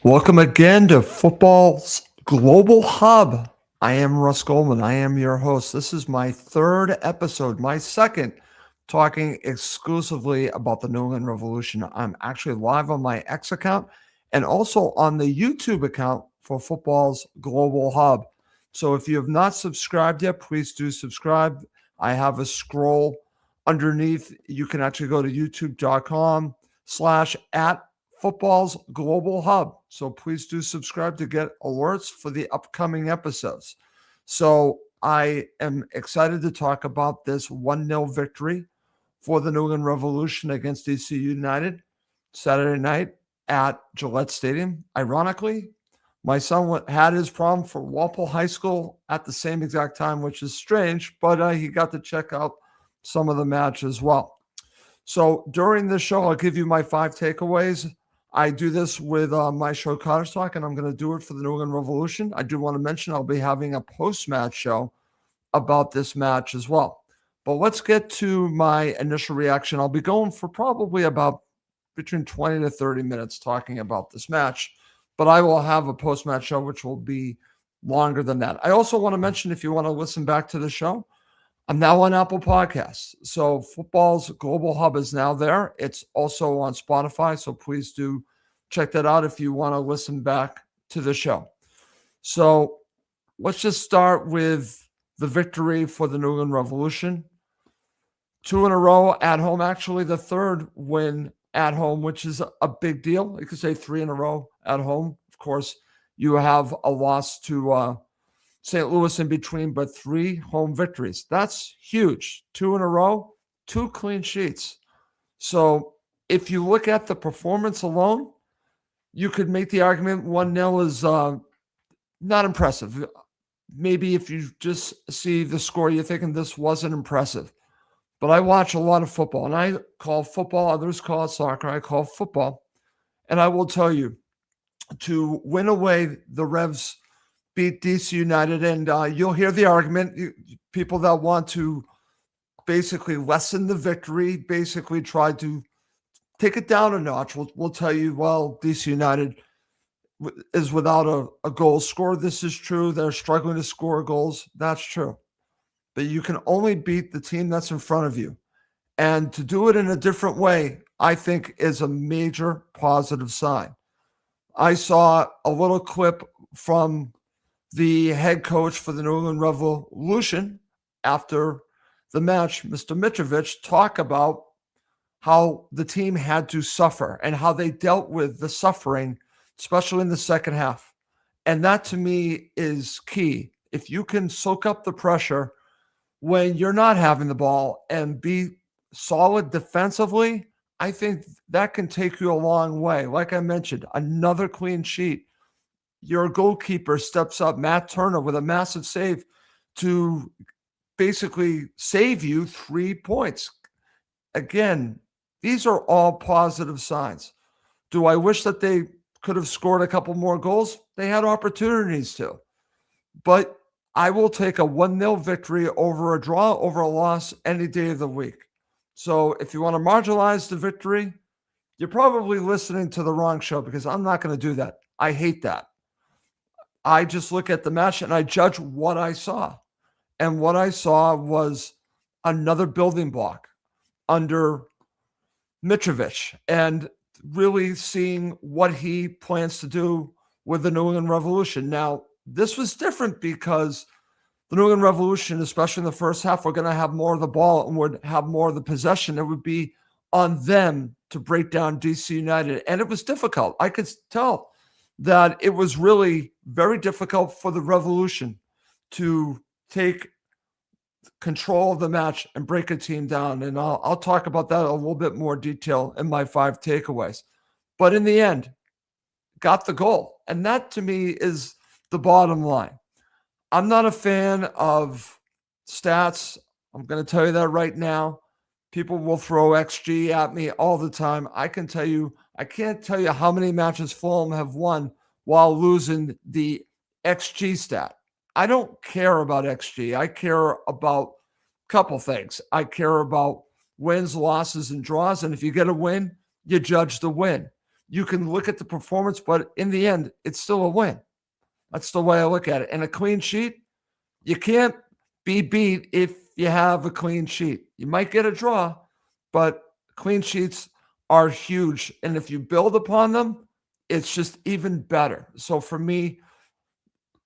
Welcome again to Football's Global Hub. I am Russ Goldman. I am your host. This is my third episode, my second, talking exclusively about the New England Revolution. I'm actually live on my X account and also on the YouTube account for Football's Global Hub. So if you have not subscribed yet, please do subscribe. I have a scroll underneath. You can actually go to youtube.com/at Football's Global Hub. So please do subscribe to get alerts for the upcoming episodes. So I am excited to talk about this 1-0 victory for the New England Revolution against DC United Saturday night at Gillette Stadium. Ironically, my son had his prom for Walpole High School at the same exact time, which is strange, but he got to check out some of the match as well. So during this show, I'll give you my 5 takeaways. I do this with my show Cottage Talk, and I'm going to do it for the New England Revolution. I do want to mention I'll be having a post-match show about this match as well. But let's get to my initial reaction. I'll be going for probably about between 20 to 30 minutes talking about this match, but I will have a post-match show which will be longer than that. I also want to mention, if you want to listen back to the show, I'm now on Apple Podcasts. So Football's Global Hub is now there. It's also on Spotify. So please do check that out if you want to listen back to the show. So let's just start with the victory for the New England Revolution. 2 in a row at home, actually the third win at home, which is a big deal. You could say 3 in a row at home. Of course, you have a loss to St. Louis in between, but 3 home victories. That's huge. 2 in a row, 2 clean sheets. So if you look at the performance alone, you could make the argument 1-0 is not impressive. Maybe if you just see the score, you're thinking this wasn't impressive. But I watch a lot of football, and I call football, others call it soccer, I call football. And I will tell you, to win away, the Revs beat DC United, and you'll hear the argument, people that want to basically lessen the victory, basically try to take it down a notch, will tell you, well, DC United is without a goal scored. This is true. They're struggling to score goals. That's true. But you can only beat the team that's in front of you. And to do it in a different way, I think, is a major positive sign. I saw a little clip from the head coach for the New England Revolution after the match, Mr. Mitrovic, talk about how the team had to suffer and how they dealt with the suffering, especially in the second half. And that, to me, is key. If you can soak up the pressure when you're not having the ball and be solid defensively, I think that can take you a long way. Like I mentioned, another clean sheet. Your goalkeeper steps up, Matt Turner, with a massive save to basically save you 3 points. Again, these are all positive signs. Do I wish that they could have scored a couple more goals? They had opportunities to. But I will take a 1-0 victory over a draw, over a loss any day of the week. So if you want to marginalize the victory, you're probably listening to the wrong show, because I'm not going to do that. I hate that. I just look at the match and I judge what I saw. And what I saw was another building block under Mitrovic, and really seeing what he plans to do with the New England Revolution. Now, this was different because the New England Revolution, especially in the first half, were going to have more of the ball and would have more of the possession. It would be on them to break down DC United. And it was difficult. I could tell that it was really very difficult for the Revolution to take control of the match and break a team down. And I'll talk about that a little bit more detail in my 5 takeaways. But in the end, got the goal. And that, to me, is the bottom line. I'm not a fan of stats. I'm going to tell you that right now. People will throw XG at me all the time. I can't tell you how many matches Fulham have won while losing the XG stat. I don't care about XG. I care about a couple things. I care about wins, losses, and draws. And if you get a win, you judge the win. you can look at the performance, but in the end, it's still a win. That's the way I look at it. And a clean sheet, you can't be beat if you have a clean sheet. You might get a draw, but clean sheets are huge. And if you build upon them, it's just even better. So for me,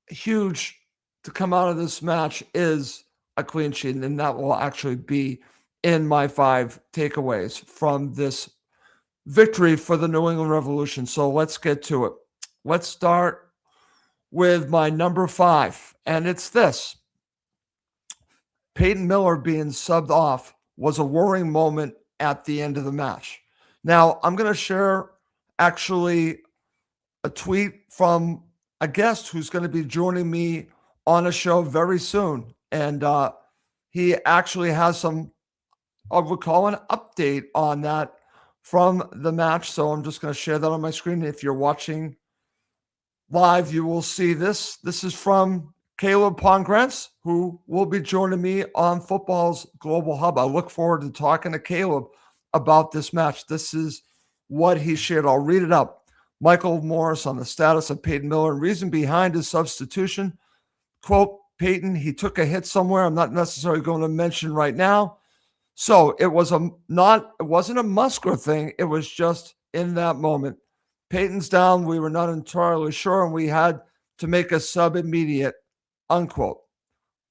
huge to come out of this match is a clean sheet. And that will actually be in my 5 takeaways from this victory for the New England Revolution. So let's get to it. Let's start with my number 5. And it's this. Peyton Miller being subbed off was a worrying moment at the end of the match. Now, I'm going to share actually a tweet from a guest who's going to be joining me on a show very soon. And he actually has some, I would call an update on that from the match. So I'm just going to share that on my screen. If you're watching live, you will see this. This is from Caleb Pongratz, who will be joining me on Football's Global Hub. I look forward to talking to Caleb about this match. This is what he shared. I'll read it up. Michael Morris on the status of Peyton Miller and reason behind his substitution. Quote, Peyton, he took a hit somewhere. I'm not necessarily going to mention right now. So it wasn't a Musker thing. It was just in that moment. Peyton's down. We were not entirely sure, and we had to make a sub immediate, unquote.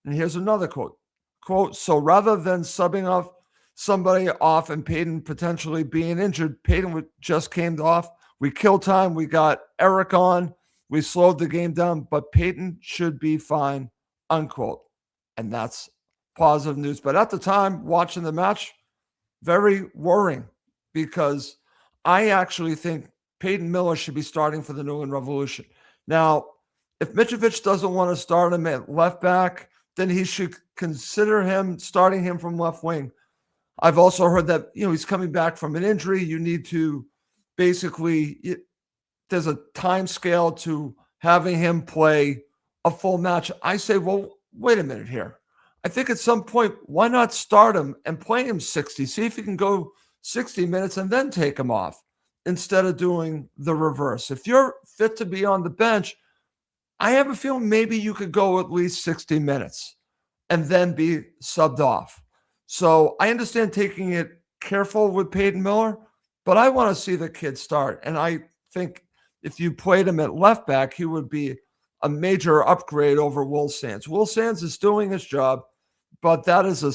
And here's another quote. Quote, so rather than subbing off somebody off and Peyton potentially being injured, Peyton just came off. We killed time. We got Eric on. We slowed the game down, but Peyton should be fine, unquote. And that's positive news. But at the time, watching the match, very worrying because I actually think Peyton Miller should be starting for the New England Revolution. Now, if Mitrovic doesn't want to start him at left back, then he should consider starting him from left wing. I've also heard that, he's coming back from an injury. You need to basically, there's a time scale to having him play a full match. I say, well, wait a minute here. I think at some point, why not start him and play him 60? See if he can go 60 minutes and then take him off instead of doing the reverse. If you're fit to be on the bench, I have a feeling maybe you could go at least 60 minutes and then be subbed off. So I understand taking it careful with Peyton Miller, but I want to see the kid start. And I think if you played him at left back, he would be a major upgrade over Will Sands. Will Sands is doing his job, but that is a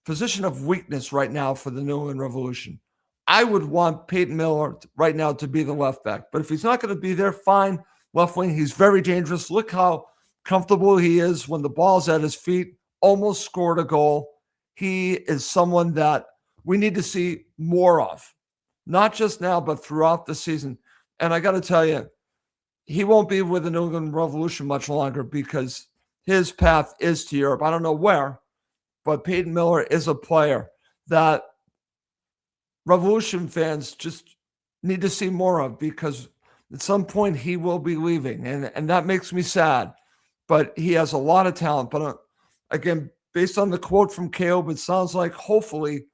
position of weakness right now for the New England Revolution. I would want Peyton Miller right now to be the left back. But if he's not going to be there, fine. Left wing, he's very dangerous. Look how comfortable he is when the ball's at his feet. Almost scored a goal. He is someone that we need to see more of, not just now, but throughout the season. And I got to tell you, he won't be with the New England Revolution much longer because his path is to Europe. I don't know where, but Peyton Miller is a player that Revolution fans just need to see more of because at some point he will be leaving. And that makes me sad. But he has a lot of talent. But again, based on the quote from Caleb, it sounds like hopefully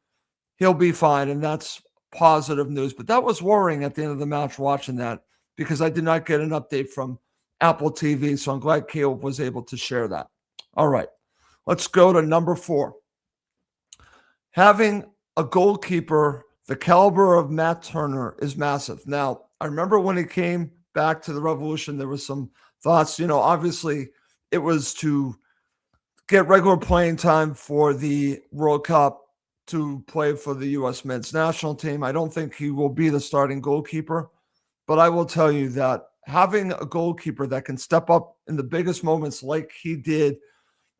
he'll be fine. And that's positive news. But that was worrying at the end of the match watching that because I did not get an update from Apple TV. So I'm glad Caleb was able to share that. All right, let's go to number 4. Having a goalkeeper the caliber of Matt Turner is massive. Now, I remember when he came back to the Revolution, there was some thoughts, obviously it was to get regular playing time for the World Cup to play for the U.S. men's national team. I don't think he will be the starting goalkeeper, but I will tell you that having a goalkeeper that can step up in the biggest moments like he did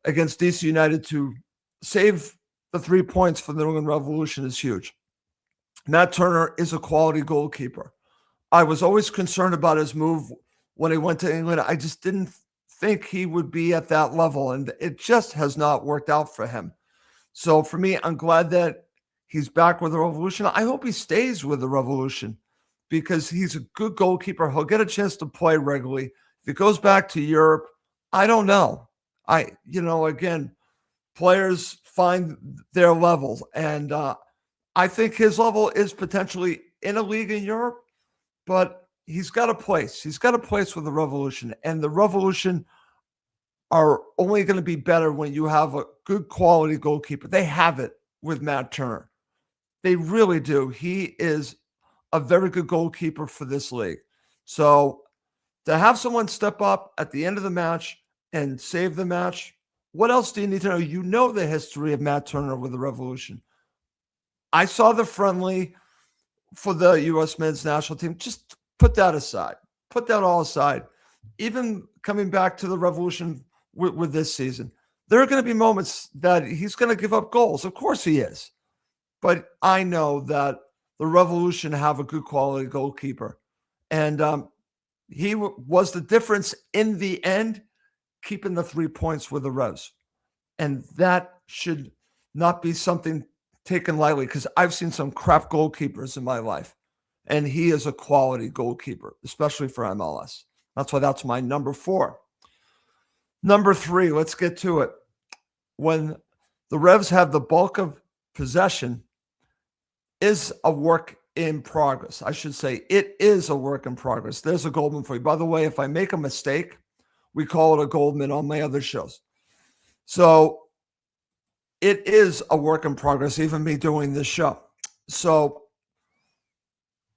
against DC United to save the 3 points for the New England Revolution is huge. Matt Turner is a quality goalkeeper. I was always concerned about his move when he went to England. I just didn't think he would be at that level, and it just has not worked out for him. So for me, I'm glad that he's back with the Revolution. I hope he stays with the Revolution because he's a good goalkeeper. He'll get a chance to play regularly. If he goes back to Europe, I don't know. Again, players find their levels, and I think his level is potentially in a league in Europe, but he's got a place. He's got a place with the Revolution, and the Revolution are only going to be better when you have a good quality goalkeeper. They have it with Matt Turner. They really do. He is a very good goalkeeper for this league. So to have someone step up at the end of the match and save the match, what else do you need to know? You know the history of Matt Turner with the Revolution. I saw the friendly for the U.S. men's national team. Just put that aside. Put that all aside. Even coming back to the Revolution with this season, there are going to be moments that he's going to give up goals. Of course he is. But I know that the Revolution have a good quality goalkeeper. And he was the difference in the end, keeping the 3 points with the Revs. And that should not be something taken lightly, because I've seen some crap goalkeepers in my life. And he is a quality goalkeeper, especially for MLS. That's why that's my number 4. Number 3, let's get to it. When the Revs have the bulk of possession, is a work in progress. I should say it is a work in progress. There's a Goldman for you. By the way, if I make a mistake, we call it a Goldman on my other shows. So it is a work in progress, even me doing this show. So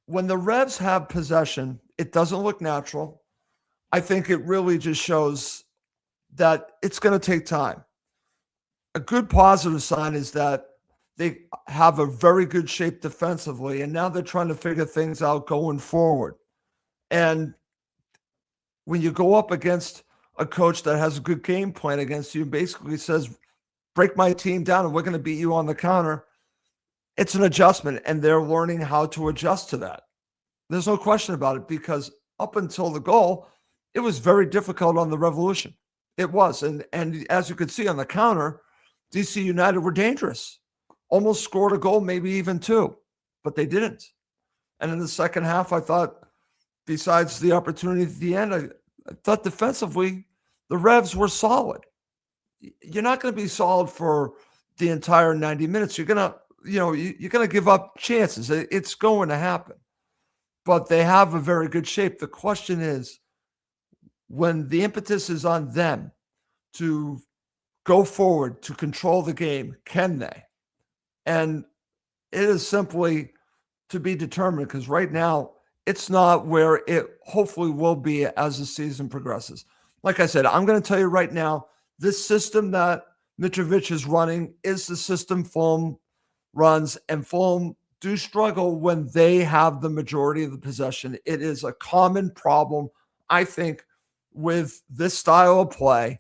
when the Revs have possession, it doesn't look natural. I think it really just shows that it's going to take time. A good positive sign is that they have a very good shape defensively, and now they're trying to figure things out going forward. And when you go up against a coach that has a good game plan against you, basically says, break my team down and we're going to beat you on the counter, it's an adjustment, and they're learning how to adjust to that. There's no question about it, because up until the goal, it was very difficult on the Revolution. It was. And as you could see on the counter, DC United were dangerous. Almost scored a goal, maybe even 2, but they didn't. And in the second half, I thought, besides the opportunity at the end, I thought defensively, the Revs were solid. You're not going to be solid for the entire 90 minutes. You're going to, you're going to give up chances. It's going to happen. But they have a very good shape. The question is, when the impetus is on them to go forward, to control the game, can they? And it is simply to be determined, because right now it's not where it hopefully will be as the season progresses. Like I said, I'm going to tell you right now, this system that Mitrovic is running is the system Fulham runs, and Fulham do struggle when they have the majority of the possession. It is a common problem, I think, with this style of play.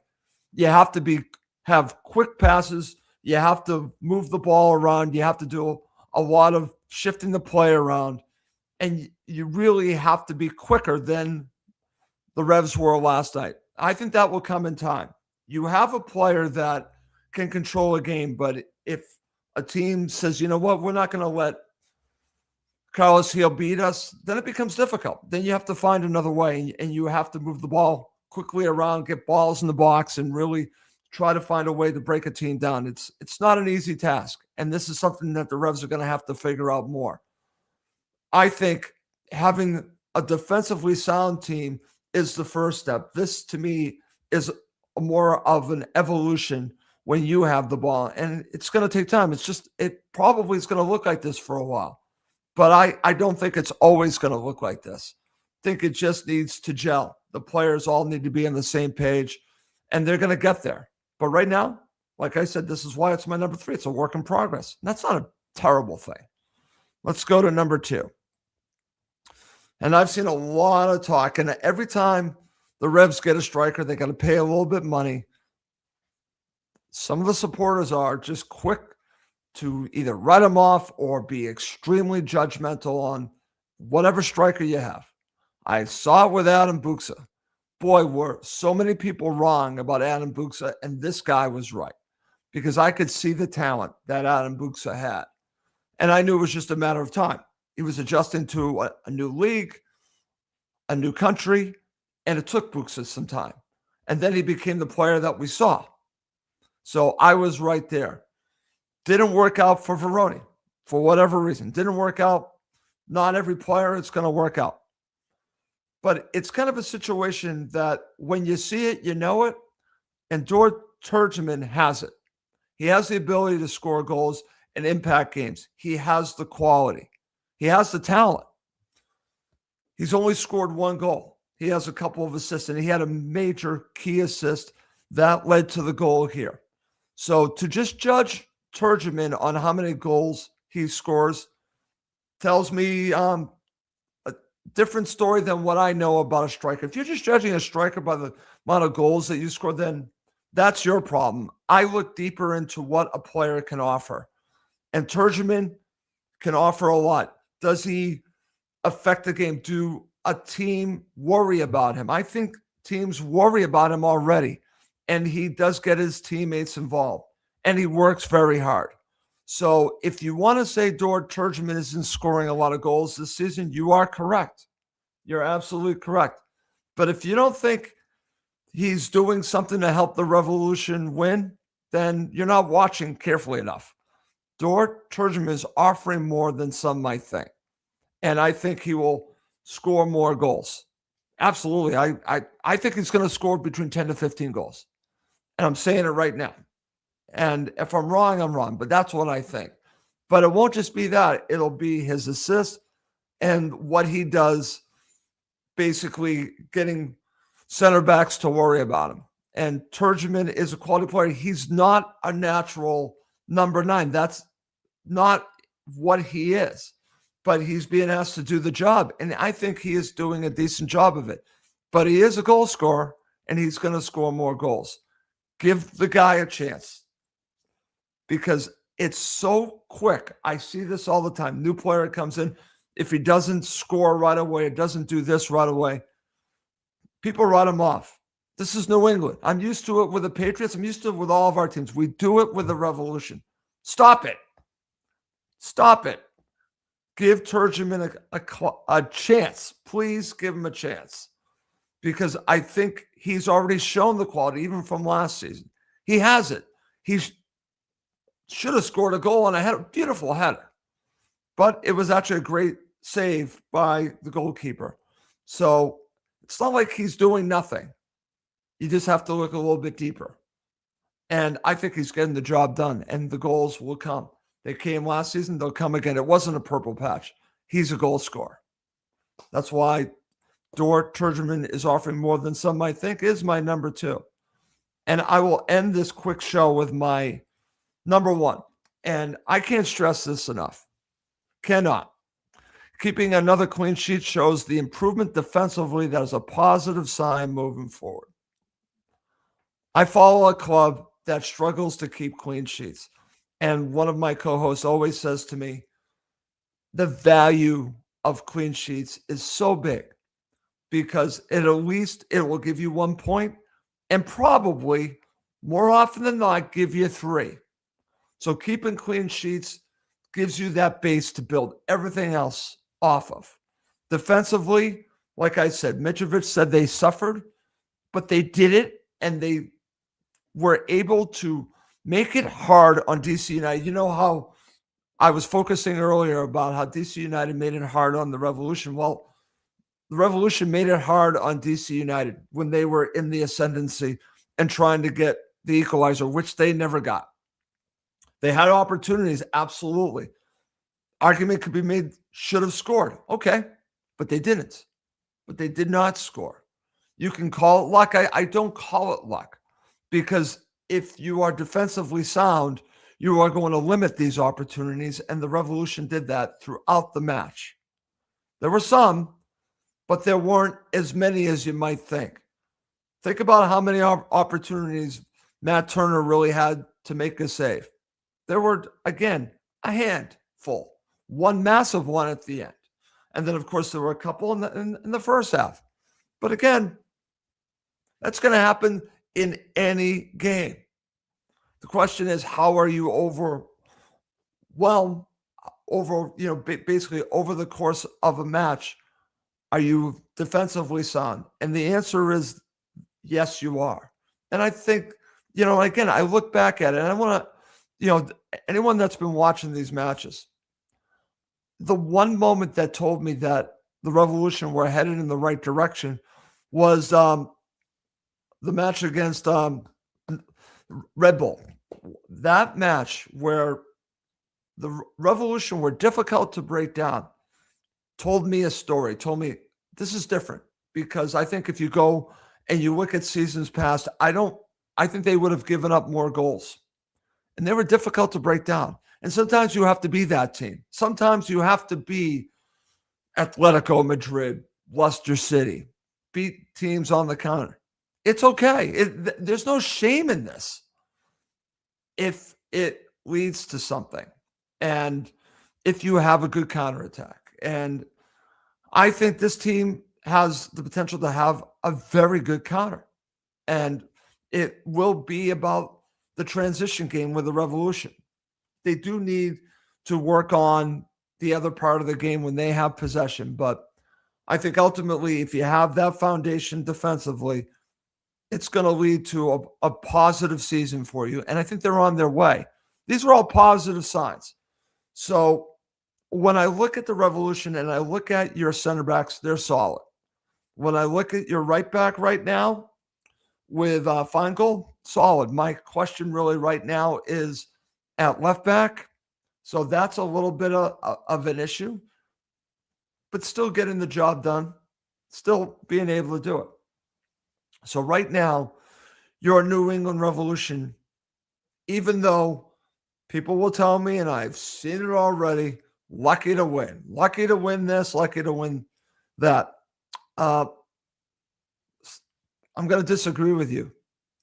You have to have quick passes. You have to move the ball around. You have to do a lot of shifting the play around. And you really have to be quicker than the Revs were last night. I think that will come in time. You have a player that can control a game, but if a team says, you know what, we're not going to let Carlos Gil beat us, then it becomes difficult. Then you have to find another way, and you have to move the ball quickly around, get balls in the box, and really try to find a way to break a team down. It's not an easy task, and this is something that the Revs are going to have to figure out more. I think having a defensively sound team is the first step. This, to me, is more of an evolution when you have the ball, and it's going to take time. It probably is going to look like this for a while, but I don't think it's always going to look like this. I think it just needs to gel. The players all need to be on the same page, and they're going to get there. But right now, like I said, this is why it's my number 3. It's a work in progress. And that's not a terrible thing. Let's go to number 2. And I've seen a lot of talk, and every time the Revs get a striker, they got to pay a little bit of money. Some of the supporters are just quick to either write them off or be extremely judgmental on whatever striker you have. I saw it with Adam Buxa. Boy, were so many people wrong about Adam Buxa, and this guy was right, because I could see the talent that Adam Buxa had. And I knew it was just a matter of time. He was adjusting to a new league, a new country, and it took Buxa some time. And then he became the player that we saw. So I was right there. Didn't work out for Veroni for whatever reason. Didn't work out. Not every player it's going to work out. But it's kind of a situation that when you see it, you know it. And Dort Turgeman has it. He has the ability to score goals and impact games. He has the quality. He has the talent. He's only scored one goal. He has a couple of assists, and he had a major key assist that led to the goal here. So to just judge Turgeman on how many goals he scores tells me a different story than what I know about a striker. If you're just judging a striker by the amount of goals that you score, then that's your problem. I look deeper into what a player can offer. And Turgeman can offer a lot. Does he affect the game? Do a team worry about him? I think teams worry about him already. And he does get his teammates involved. And he works very hard. So if you want to say Dort Turgeman isn't scoring a lot of goals this season, you are correct. You're absolutely correct. But if you don't think he's doing something to help the Revolution win, then you're not watching carefully enough. Dort Turgeman is offering more than some might think. And I think he will score more goals. Absolutely. I think he's going to score between 10 to 15 goals. And I'm saying it right now. And if I'm wrong, I'm wrong. But that's what I think. But it won't just be that. It'll be his assist and what he does, basically getting center backs to worry about him. And Turgeman is a quality player. He's not a natural number 9. That's not what he is. But he's being asked to do the job. And I think he is doing a decent job of it. But he is a goal scorer, and he's going to score more goals. Give the guy a chance. Because it's so quick. I see this all the time. New player comes in. If he doesn't score right away, it doesn't do this right away, people write him off. This is New England. I'm used to it with the Patriots. I'm used to it with all of our teams. We do it with the Revolution. Stop it. Stop it. Give Turgeman a chance. Please give him a chance. Because I think he's already shown the quality, even from last season. He has it. He should have scored a goal on a header, beautiful header. But it was actually a great save by the goalkeeper. So it's not like he's doing nothing. You just have to look a little bit deeper. And I think he's getting the job done, and the goals will come. They came last season. They'll come again. It wasn't a purple patch. He's a goal scorer. That's why Dort Turgeman is offering more than some might think, is my number 2. And I will end this quick show with my number 1. And I can't stress this enough. Cannot. Keeping another clean sheet shows the improvement defensively. That is a positive sign moving forward. I follow a club that struggles to keep clean sheets. And one of my co-hosts always says to me, the value of clean sheets is so big because at least it will give you 1 point and probably more often than not give you 3. So keeping clean sheets gives you that base to build everything else off of. Defensively, like I said, Mitrovic said they suffered, but they did it, and they were able to make it hard on DC United. You know how I was focusing earlier about how DC United made it hard on the Revolution. Well, the Revolution made it hard on DC United when they were in the ascendancy and trying to get the equalizer, which they never got. They had opportunities, absolutely. Argument could be made, should have scored. Okay, but they didn't. But they did not score. You can call it luck. I don't call it luck because if you are defensively sound, you are going to limit these opportunities, and the Revolution did that throughout the match. There were some, but there weren't as many as you might think. Think about how many opportunities Matt Turner really had to make a save. There were, again, a handful. One massive one at the end. And then, of course, there were a couple in the first half. But again, that's going to happen in any game. The question is, how are you basically over the course of a match, are you defensively sound? And the answer is yes, you are. And I think, again, I look back at it and I want to, anyone that's been watching these matches, the one moment that told me that the Revolution were headed in the right direction was the match against Red Bull. That match where the Revolution were difficult to break down told me a story, told me this is different, because I think if you go and you look at seasons past, I think they would have given up more goals. And they were difficult to break down. And sometimes you have to be that team. Sometimes you have to be Atletico Madrid, Leicester City, beat teams on the counter. It's okay. There's no shame in this if it leads to something and if you have a good counterattack. And I think this team has the potential to have a very good counter. And it will be about the transition game with the Revolution. They do need to work on the other part of the game when they have possession. But I think ultimately, if you have that foundation defensively, it's going to lead to a positive season for you. And I think they're on their way. These are all positive signs. So when I look at the Revolution and I look at your center backs, they're solid. When I look at your right back right now with Feingold, solid. My question really right now is at left back. So that's a little bit of an issue, but still getting the job done, still being able to do it. So right now, your New England Revolution, even though people will tell me, and I've seen it already, lucky to win this, lucky to win that. I'm going to disagree with you.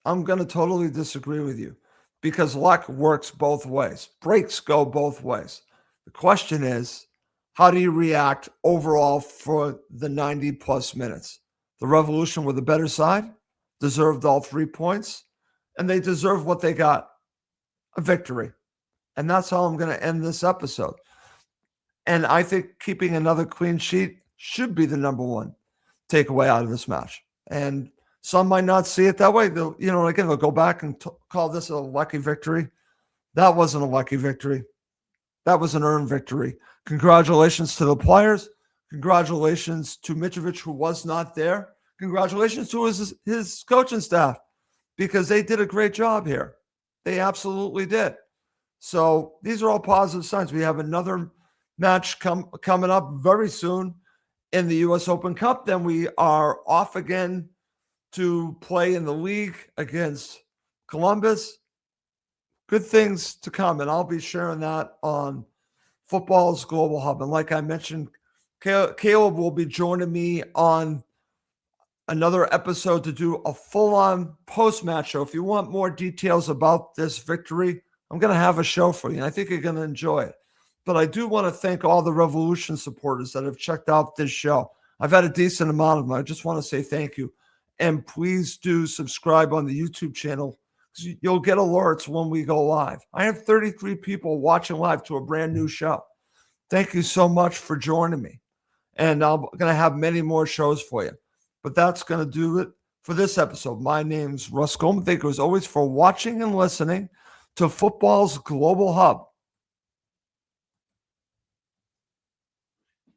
I'm going to totally disagree with you because luck works both ways. Breaks go both ways. The question is, how do you react overall for the 90-plus minutes? The Revolution were the better side, deserved all 3 points, and they deserve what they got, a victory. And that's how I'm going to end this episode. And I think keeping another clean sheet should be the number one takeaway out of this match. And some might not see it that way. They'll go back and call this a lucky victory. That wasn't a lucky victory. That was an earned victory. Congratulations to the players. Congratulations to Mitrovic, who was not there. Congratulations to his coaching staff, because they did a great job here. They absolutely did. So these are all positive signs. We have another match coming up very soon in the U.S. Open Cup. Then we are off again to play in the league against Columbus. Good things to come, and I'll be sharing that on Football's Global Hub. And like I mentioned, Caleb will be joining me on another episode to do a full-on post-match show. If you want more details about this victory, I'm going to have a show for you, and I think you're going to enjoy it. But I do want to thank all the Revolution supporters that have checked out this show. I've had a decent amount of them. I just want to say thank you. And please do subscribe on the YouTube channel, because you'll get alerts when we go live. I have 33 people watching live to a brand new show. Thank you so much for joining me. And I'm going to have many more shows for you. But that's going to do it for this episode. My name's Russ Goldman. Thank you as always for watching and listening to Football's Global Hub.